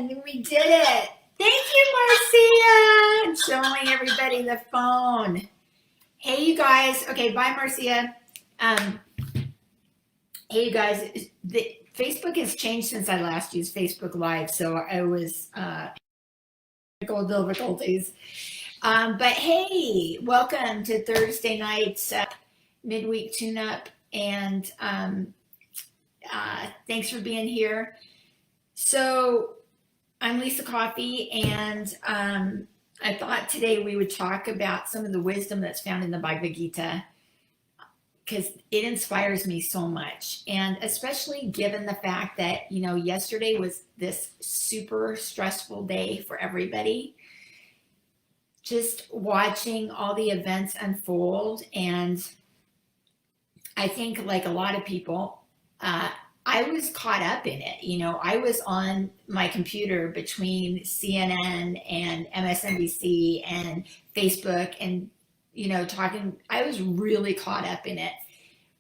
again. We did it. Thank you, Marcia. Showing everybody the phone. Hey, you guys. Okay, bye, Marcia. Hey, you guys. Facebook has changed since I last used Facebook Live, so I was technical difficulties. But hey, welcome to Thursday night's midweek tune-up, and thanks for being here. So I'm Lissa Coffey, and I thought today we would talk about some of the wisdom that's found in the Bhagavad Gita, because it inspires me so much. And especially given the fact that, you know, yesterday was this super stressful day for everybody. Just watching all the events unfold. And I think, like a lot of people, I was caught up in it. You know, I was on my computer between CNN and MSNBC and Facebook and, you know, talking. I was really caught up in it,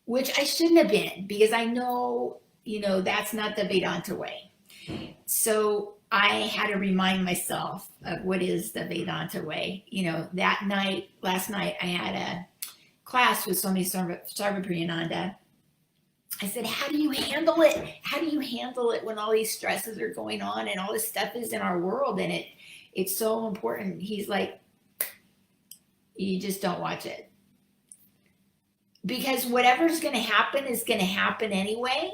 which I shouldn't have been, because I know, you know, that's not the Vedanta way. So I had to remind myself of what is the Vedanta way. You know, last night, I had a class with Swami Sarvapriyananda. I said, how do you handle it? How do you handle it when all these stresses are going on and all this stuff is in our world and it's so important? He's like, you just don't watch it. Because whatever's going to happen is going to happen anyway.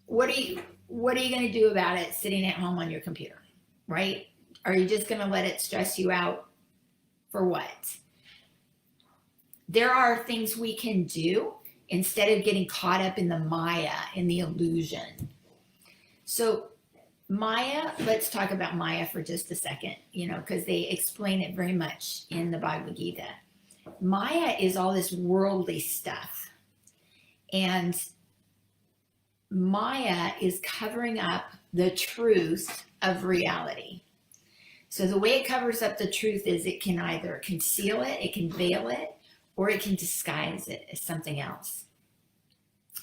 What are you going to do about it sitting at home on your computer, right? Are you just going to let it stress you out for what? There are things we can do instead of getting caught up in the Maya, in the illusion. So Maya, let's talk about Maya for just a second, you know, because they explain it very much in the Bhagavad Gita. Maya is all this worldly stuff. And Maya is covering up the truth of reality. So the way it covers up the truth is it can either conceal it, it can veil it, or it can disguise it as something else.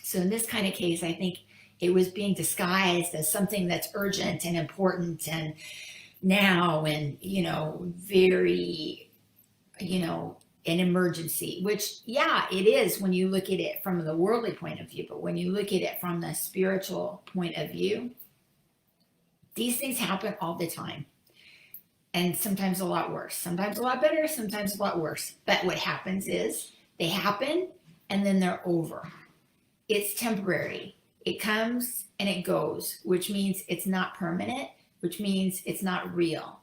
So in this kind of case, I think it was being disguised as something that's urgent and important and now and, you know, very, you know, an emergency, which, yeah, it is when you look at it from the worldly point of view. But when you look at it from the spiritual point of view, these things happen all the time. And sometimes a lot worse, sometimes a lot better, sometimes a lot worse. But what happens is they happen and then they're over. It's temporary. It comes and it goes, which means it's not permanent, which means it's not real.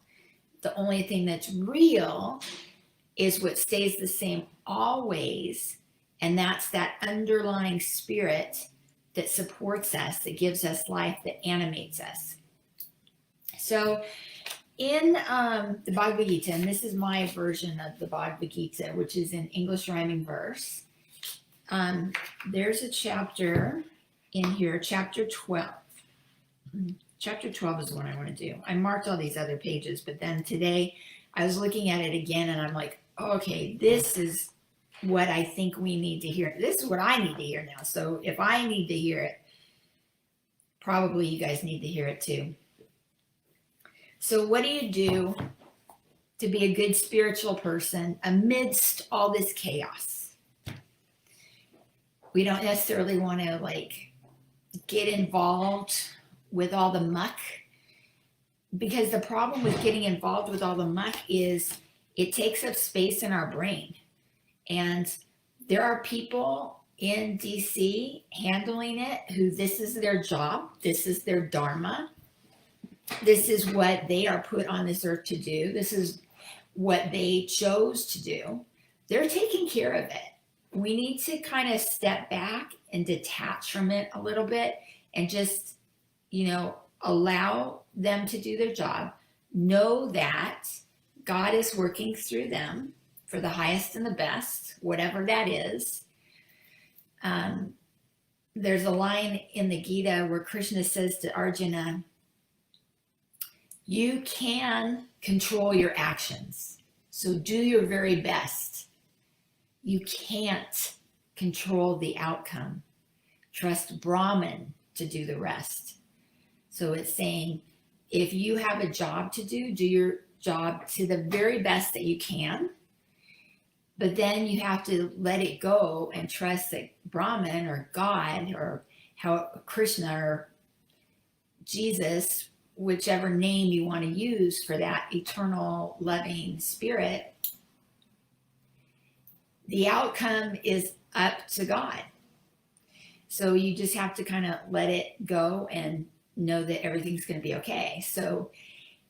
The only thing that's real is what stays the same always, and that's that underlying spirit that supports us, that gives us life, that animates us. So in the Bhagavad Gita, and this is my version of the Bhagavad Gita, which is in English rhyming verse, there's a chapter in here, chapter 12. Chapter 12 is the one I want to do. I marked all these other pages, but then today I was looking at it again and I'm like, okay, this is what I think we need to hear. This is what I need to hear now. So if I need to hear it, probably you guys need to hear it too. So what do you do to be a good spiritual person amidst all this chaos? We don't necessarily want to like get involved with all the muck, because the problem with getting involved with all the muck is it takes up space in our brain. And there are people in DC handling it who this is their job, this is their dharma, this is what they are put on this earth to do, this is what they chose to do. They're taking care of it. We need to kind of step back and detach from it a little bit and just, you know, allow them to do their job. Know that God is working through them for the highest and the best, whatever that is. There's a line in the Gita where Krishna says to Arjuna, you can control your actions, so do your very best. You can't control the outcome. Trust Brahman to do the rest. So it's saying, if you have a job to do your job to the very best that you can. But then you have to let it go and trust that Brahman or God or how Krishna or Jesus, whichever name you want to use for that eternal loving spirit, the outcome is up to God. So you just have to kind of let it go and know that everything's going to be okay. So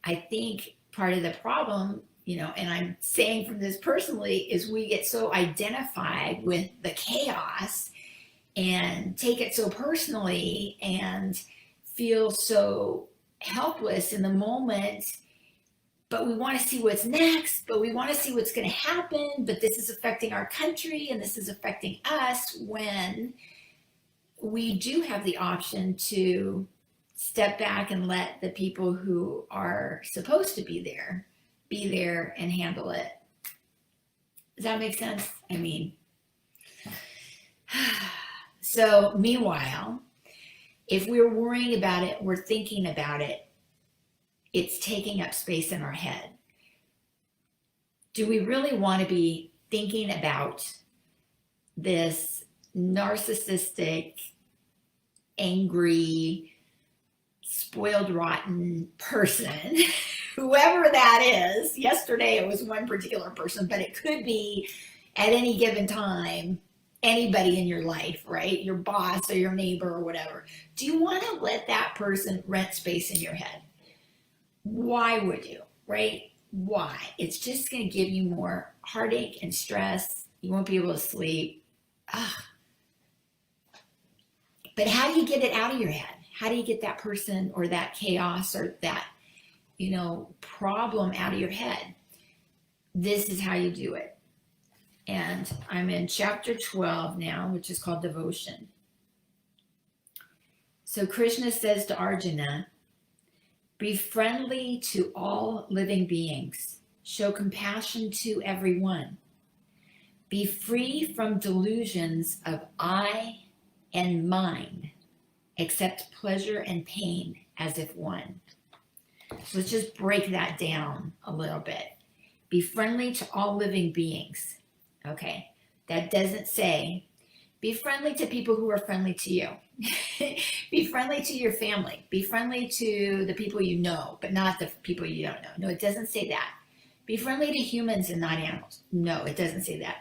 I think part of the problem, and I'm saying from this personally, is we get so identified with the chaos and take it so personally and feel so helpless in the moment, but we want to see what's next, but we want to see what's going to happen, but this is affecting our country and this is affecting us, when we do have the option to step back and let the people who are supposed to be there and handle it. Does that make sense? I mean, so meanwhile, if we're worrying about it, we're thinking about it, it's taking up space in our head. Do we really want to be thinking about this narcissistic, angry, spoiled rotten person, whoever that is? Yesterday it was one particular person, but it could be at any given time anybody in your life, right? Your boss or your neighbor or whatever. Do you want to let that person rent space in your head? Why would you, right? Why? It's just going to give you more heartache and stress. You won't be able to sleep. But how do you get it out of your head? How do you get that person or that chaos or that, problem out of your head? This is how you do it. And I'm in chapter 12 now, which is called Devotion. So Krishna says to Arjuna, be friendly to all living beings. Show compassion to everyone. Be free from delusions of I and mine. Accept pleasure and pain as if one. So let's just break that down a little bit. Be friendly to all living beings. Okay, that doesn't say be friendly to people who are friendly to you. Be friendly to your family. Be friendly to the people you know, but not the people you don't know. No, it doesn't say that. Be friendly to humans and not animals. No, it doesn't say that.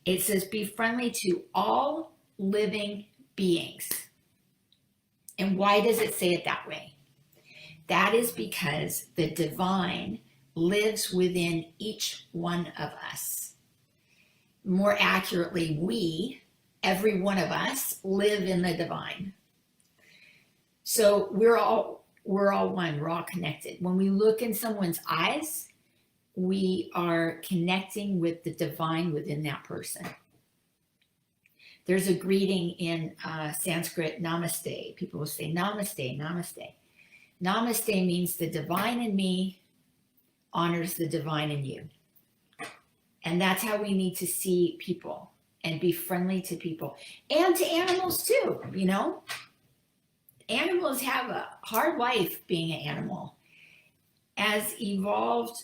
It says be friendly to all living beings. And why does it say it that way? That is because the divine lives within each one of us. More accurately, we, every one of us, live in the divine. So we're all one, we're all connected. When we look in someone's eyes, we are connecting with the divine within that person. There's a greeting in Sanskrit, namaste. People will say namaste, namaste. Namaste means the divine in me honors the divine in you. And that's how we need to see people and be friendly to people and to animals too, Animals have a hard life being an animal. As evolved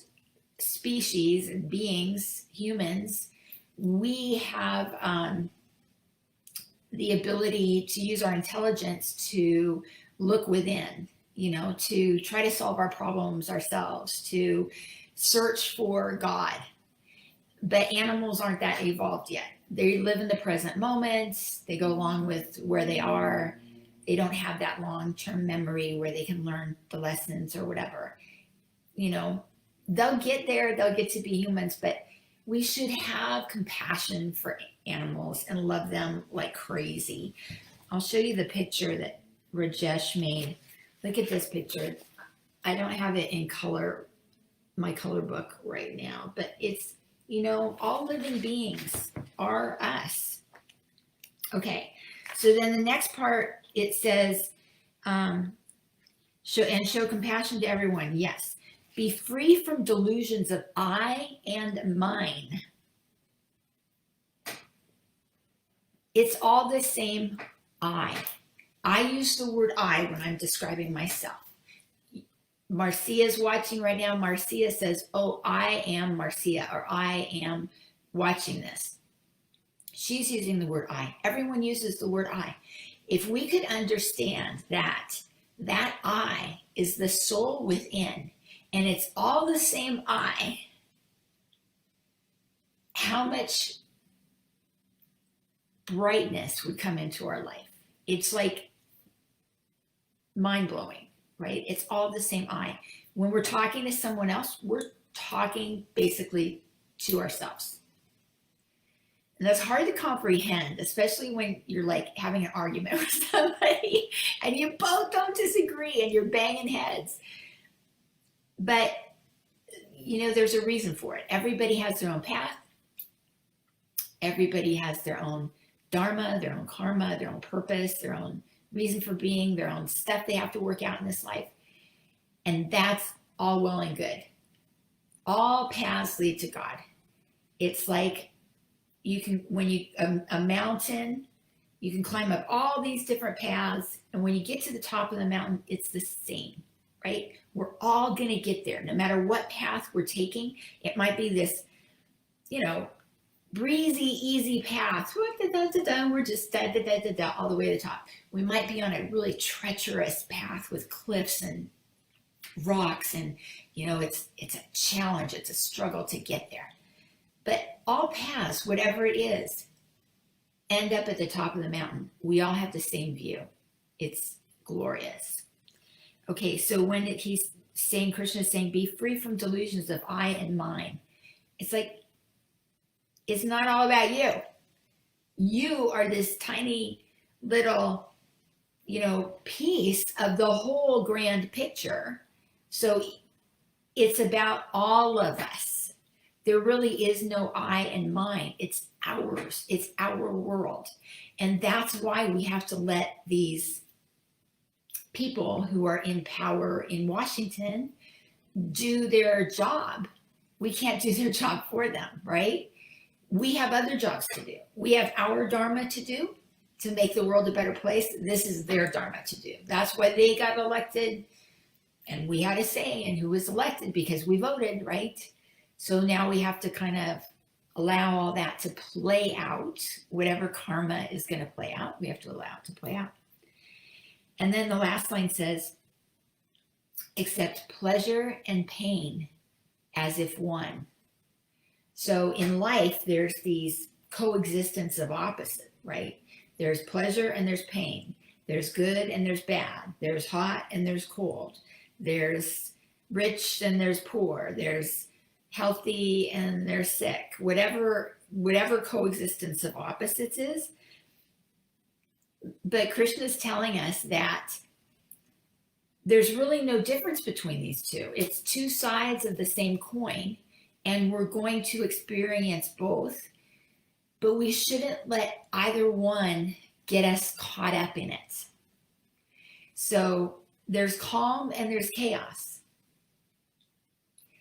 species and beings, humans, we have the ability to use our intelligence to look within, to try to solve our problems ourselves, to search for God. But animals aren't that evolved yet. They live in the present moment. They go along with where they are. They don't have that long-term memory where they can learn the lessons or whatever. They'll get there. They'll get to be humans, but we should have compassion for animals and love them like crazy. I'll show you the picture that Rajesh made. Look at this picture. I don't have it in color, my color book right now, but it's, all living beings are us. Okay, so then the next part, it says, show compassion to everyone. Yes. Be free from delusions of I and mine. It's all the same I. I use the word I when I'm describing myself. Marcia's watching right now. Marcia says, oh, I am Marcia, or I am watching this. She's using the word I. Everyone uses the word I. If we could understand that I is the soul within, and it's all the same I, how much brightness would come into our life. It's like mind-blowing, right? It's all the same I. When we're talking to someone else, we're talking basically to ourselves. And that's hard to comprehend, especially when you're like having an argument with somebody and you both don't disagree and you're banging heads. But, there's a reason for it. Everybody has their own path. Everybody has their own dharma, their own karma, their own purpose, their own reason for being, their own stuff they have to work out in this life. And that's all well and good. All paths lead to God. It's like a mountain, you can climb up all these different paths. And when you get to the top of the mountain, it's the same, right? We're all going to get there. No matter what path we're taking, it might be this, breezy, easy path. We're just all the way to the top. We might be on a really treacherous path with cliffs and rocks, and it's a challenge. It's a struggle to get there. But all paths, whatever it is, end up at the top of the mountain. We all have the same view. It's glorious. Okay, so when Krishna is saying, be free from delusions of I and mine. It's like, it's not all about you. You are this tiny little, piece of the whole grand picture. So it's about all of us. There really is no I and mine. It's ours. It's our world. And that's why we have to let these people who are in power in Washington do their job. We can't do their job for them, right? We have other jobs to do. We have our dharma to do to make the world a better place. This is their dharma to do. That's why they got elected, and we had a say in who was elected because we voted, right? So now we have to kind of allow all that to play out. Whatever karma is going to play out, we have to allow it to play out. And then the last line says, accept pleasure and pain as if one. So in life, there's these coexistence of opposite, right? There's pleasure and there's pain. There's good and there's bad. There's hot and there's cold. There's rich and there's poor. There's healthy and there's sick. Whatever coexistence of opposites is. But Krishna is telling us that there's really no difference between these two. It's two sides of the same coin. And we're going to experience both, but we shouldn't let either one get us caught up in it. So there's calm and there's chaos.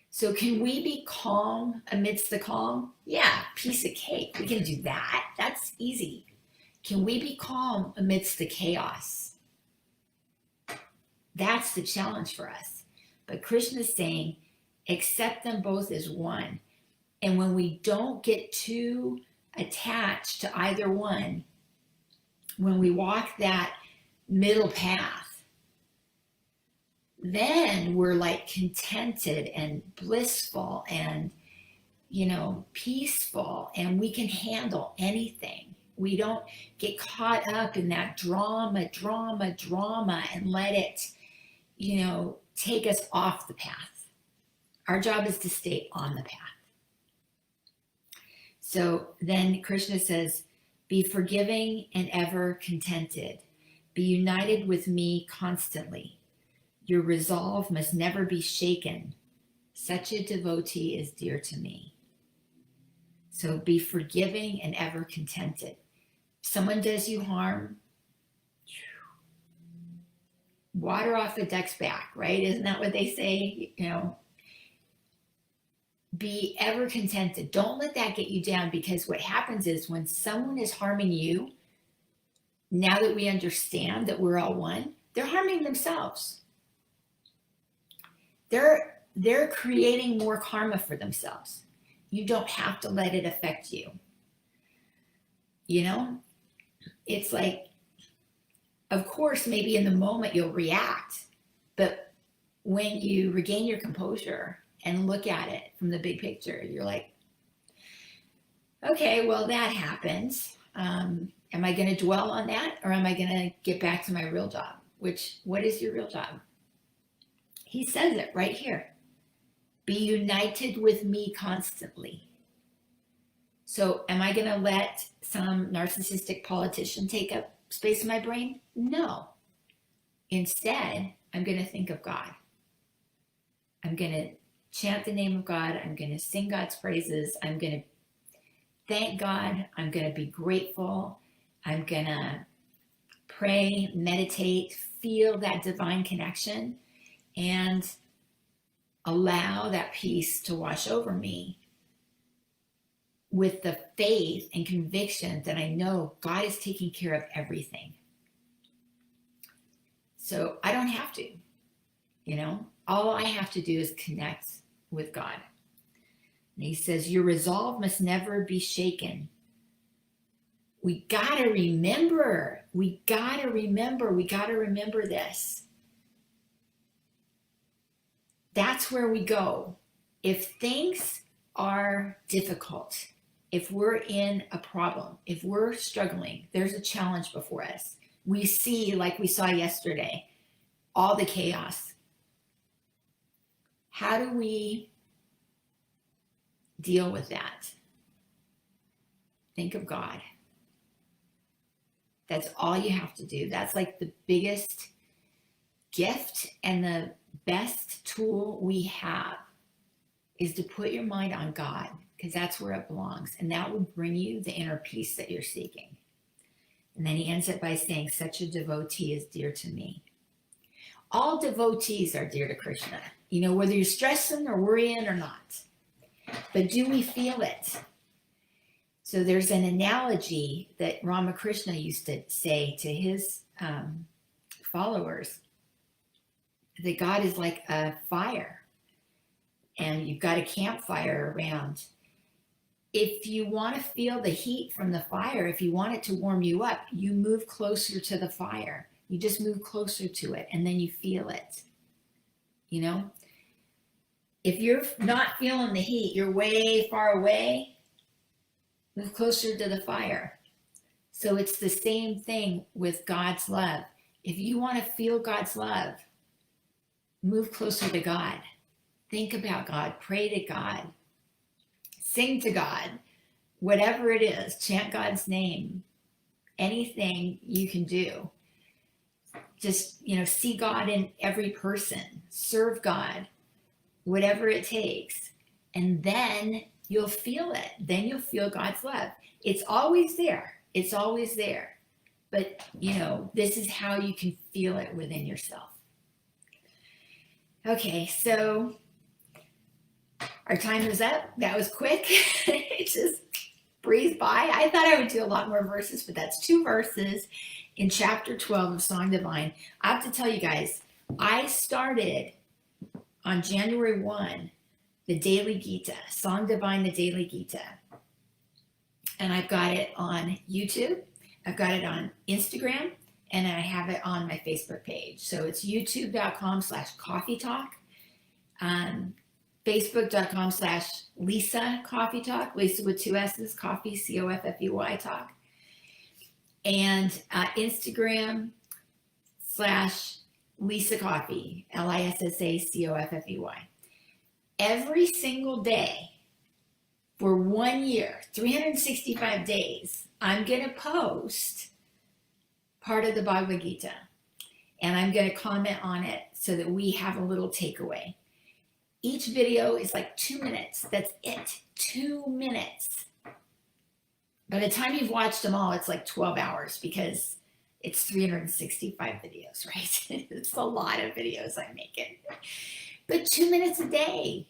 So can we be calm amidst the calm? Yeah, piece of cake. We can do that. That's easy. Can we be calm amidst the chaos? That's the challenge for us. But Krishna is saying, accept them both as one. And when we don't get too attached to either one, when we walk that middle path, then we're like contented and blissful and, peaceful, and we can handle anything. We don't get caught up in that drama and let it, take us off the path. Our job is to stay on the path. So then Krishna says, be forgiving and ever contented. Be united with me constantly. Your resolve must never be shaken. Such a devotee is dear to me. So be forgiving and ever contented. If someone does you harm, water off the duck's back, right? Isn't that what they say? Be ever contented. Don't let that get you down, because what happens is when someone is harming you, now that we understand that we're all one, they're harming themselves. they're creating more karma for themselves. You don't have to let it affect you. You know, it's like, of course, maybe in the moment you'll react, but when you regain your composure and look at it from the big picture, you're like, okay, well, that happened. Am I going to dwell on that, or am I going to get back to my real job? What is your real job? He says it right here. Be united with me constantly. So am I going to let some narcissistic politician take up space in my brain? No. Instead, I'm going to think of God. I'm going to chant the name of God. I'm going to sing God's praises. I'm going to thank God. I'm going to be grateful. I'm going to pray, meditate, feel that divine connection, and allow that peace to wash over me with the faith and conviction that I know God is taking care of everything. So I don't have to, all I have to do is connect with God. And he says, your resolve must never be shaken. We got to remember this. That's where we go. If things are difficult, if we're in a problem, if we're struggling, there's a challenge before us. We see, like we saw yesterday, all the chaos. How do we deal with that? Think of God. That's all you have to do. That's like the biggest gift and the best tool we have is to put your mind on God, because that's where it belongs. And that will bring you the inner peace that you're seeking. And then he ends it by saying, such a devotee is dear to me. All devotees are dear to Krishna, whether you're stressing or worrying or not. But do we feel it? So there's an analogy that Ramakrishna used to say to his followers, that God is like a fire, and you've got a campfire around. If you want to feel the heat from the fire, if you want it to warm you up, you move closer to the fire. You just move closer to it, and then you feel it. If you're not feeling the heat, you're way far away, move closer to the fire. So it's the same thing with God's love. If you want to feel God's love, move closer to God. Think about God. Pray to God. Sing to God. Whatever it is, chant God's name. Anything you can do. Just, see God in every person. Serve God. Whatever it takes. And then you'll feel it. Then you'll feel God's love. It's always there. It's always there. But, this is how you can feel it within yourself. Okay, so our time is up. That was quick. It just breezed by. I thought I would do a lot more verses, but that's 2 verses in chapter 12 of Song Divine. I have to tell you guys, I started on January 1, the Daily Gita, Song Divine, the Daily Gita. And I've got it on YouTube. I've got it on Instagram. And I have it on my Facebook page. So it's youtube.com/Coffey Talk, Facebook.com/Lissa Coffey Talk, Lissa with 2 S's, Coffey, Coffey Talk. And Instagram/Lissa Coffey, LISSA COFFEY. Every single day for 1 year, 365 days, I'm going to post part of the Bhagavad Gita, and I'm going to comment on it so that we have a little takeaway. Each video is like 2 minutes. That's it. 2 minutes. By the time you've watched them all, it's like 12 hours because it's 365 videos, right? It's a lot of videos I'm making. But 2 minutes a day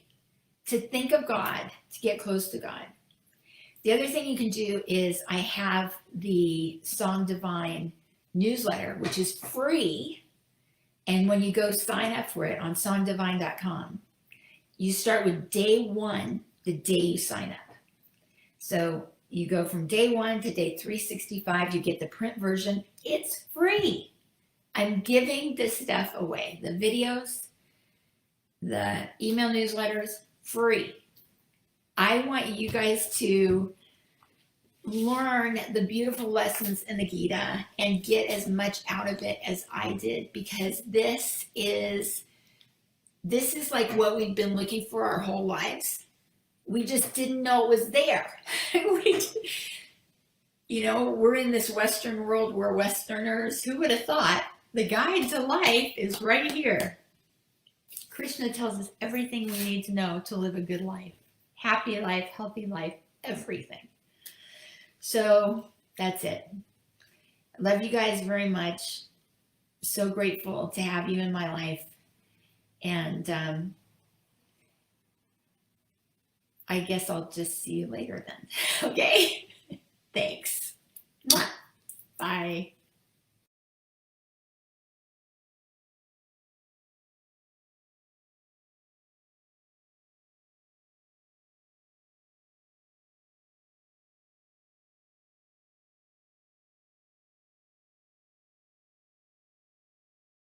to think of God, to get close to God. The other thing you can do is I have the Song Divine newsletter, which is free, And when you go sign up for it on songdivine.com, you start with day 1, the day you sign up. So you go from day 1 to day 365. You get the print version. It's free. I'm giving this stuff away. The videos, the email newsletters, free. I want you guys to learn the beautiful lessons in the Gita and get as much out of it as I did, because this is like what we've been looking for our whole lives. We just didn't know it was there. We're in this Western world. We're Westerners. Who would have thought the guide to life is right here? Krishna tells us everything we need to know to live a good life. Happy life, healthy life, everything. So that's it. I love you guys very much. So grateful to have you in my life. And I guess I'll just see you later then. Okay? Thanks. Bye.